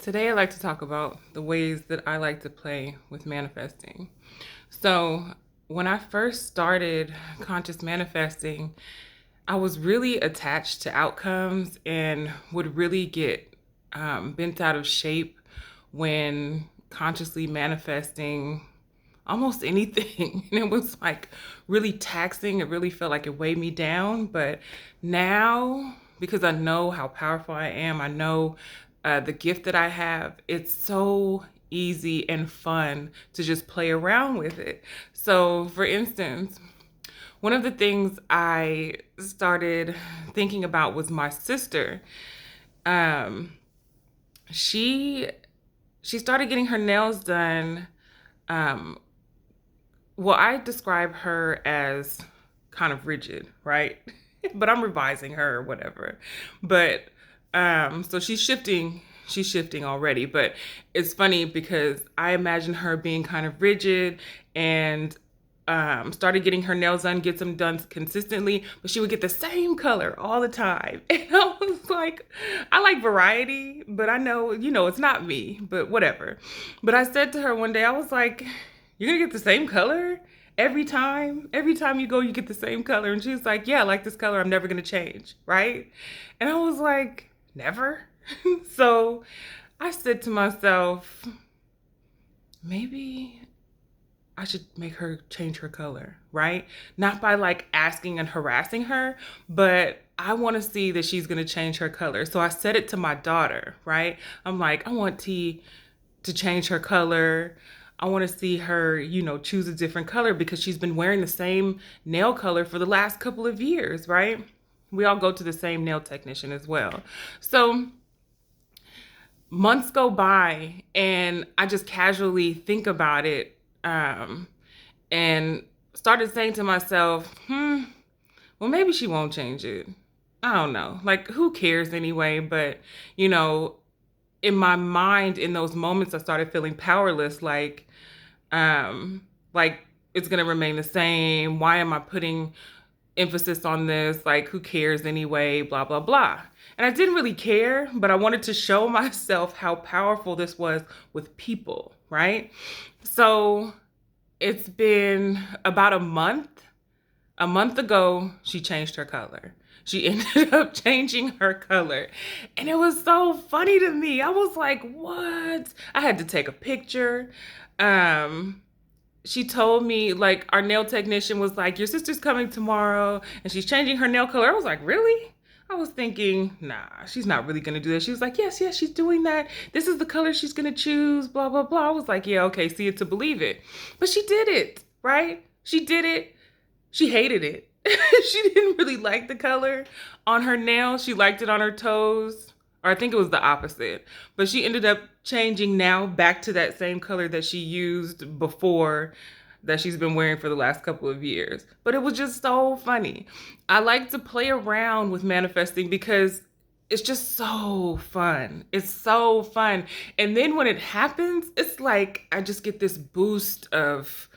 Today, I'd like to talk about the ways that I like to play with manifesting. So, when I first started conscious manifesting, I was really attached to outcomes and would really get bent out of shape when consciously manifesting almost anything. And it was like really taxing. It really felt like it weighed me down. But now, because I know how powerful I am, I know the gift that I have, it's so easy and fun to just play around with it. So, for instance, one of the things I started thinking about was my sister. Um, she she started getting her nails done. Um, well, I describe her as kind of rigid, right? But I'm revising her or whatever. But so she's shifting already. But it's funny because I imagine her being kind of rigid and started getting her nails done, get them done consistently, but she would get the same color all the time. And I was like, I like variety, but I know, it's not me, but whatever. But I said to her one day, I was like, you're gonna get the same color every time? Every time you go, you get the same color. And she's like, yeah, I like this color. I'm never gonna change, right? And I was like, never? So I said to myself, maybe I should make her change her color, right? Not by like asking and harassing her, but I want to see that she's going to change her color. So I said it to my daughter, right? I'm like, I want T to change her color. I want to see her, choose a different color because she's been wearing the same nail color for the last couple of years, right? We all go to the same nail technician as well. So months go by and I just casually think about it, and started saying to myself, well, maybe she won't change it. I don't know. Like, who cares anyway? But, you know, in my mind, in those moments, I started feeling powerless, like it's gonna remain the same. Why am I putting emphasis on this? Like, who cares anyway? Blah, blah, blah. And I didn't really care, but I wanted to show myself how powerful this was with people, right? So it's been about a month. A month ago, she changed her color. She ended up changing her color. And it was so funny to me. I was like, what? I had to take a picture. Um, she told me, like, our nail technician was like, your sister's coming tomorrow and she's changing her nail color. I was like, really? I was thinking, nah, she's not really gonna do that. She was like, yes, she's doing that. This is the color she's gonna choose, blah, blah, blah. I was like, yeah, okay, see it to believe it. But she did it, right? She did it. She hated it. She didn't really like the color on her nails. She liked it on her toes. Or I think it was the opposite. But she ended up changing now back to that same color that she used before, that she's been wearing for the last couple of years. But it was just so funny. I like to play around with manifesting because it's just so fun. It's so fun. And then when it happens, it's like I just get this boost of,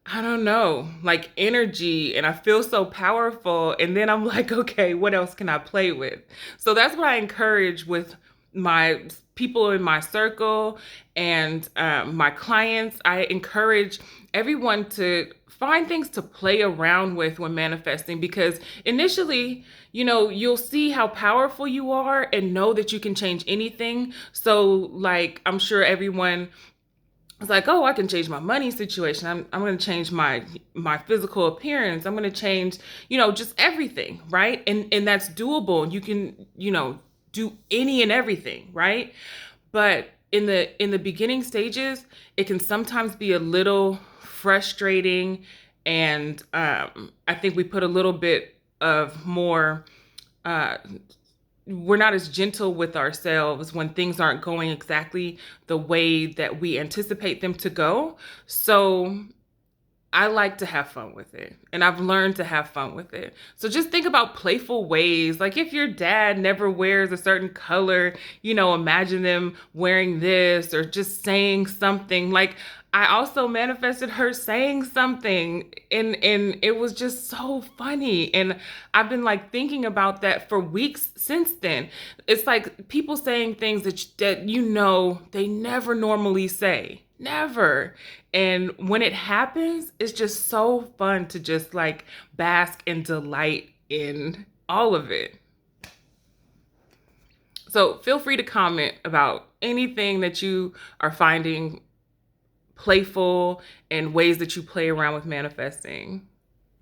I don't know, like energy, and I feel so powerful. And then I'm like, okay, what else can I play with? So that's what I encourage with my people in my circle and my clients. I encourage everyone to find things to play around with when manifesting, because initially, you'll see how powerful you are and know that you can change anything. So like, I'm sure everyone, it's like, oh, I can change my money situation. I'm going to change my physical appearance. I'm going to change, just everything, right? And that's doable. You can, do any and everything, right? But in the beginning stages, it can sometimes be a little frustrating, and I think we put a little bit of more. We're not as gentle with ourselves when things aren't going exactly the way that we anticipate them to go. So I like to have fun with it, and I've learned to have fun with it. So just think about playful ways. Like if your dad never wears a certain color, imagine them wearing this or just saying something. Like I also manifested her saying something, and it was just so funny. And I've been like thinking about that for weeks since then. It's like people saying things that you know they never normally say. Never. And when it happens, it's just so fun to just like bask and delight in all of it. So feel free to comment about anything that you are finding playful and ways that you play around with manifesting.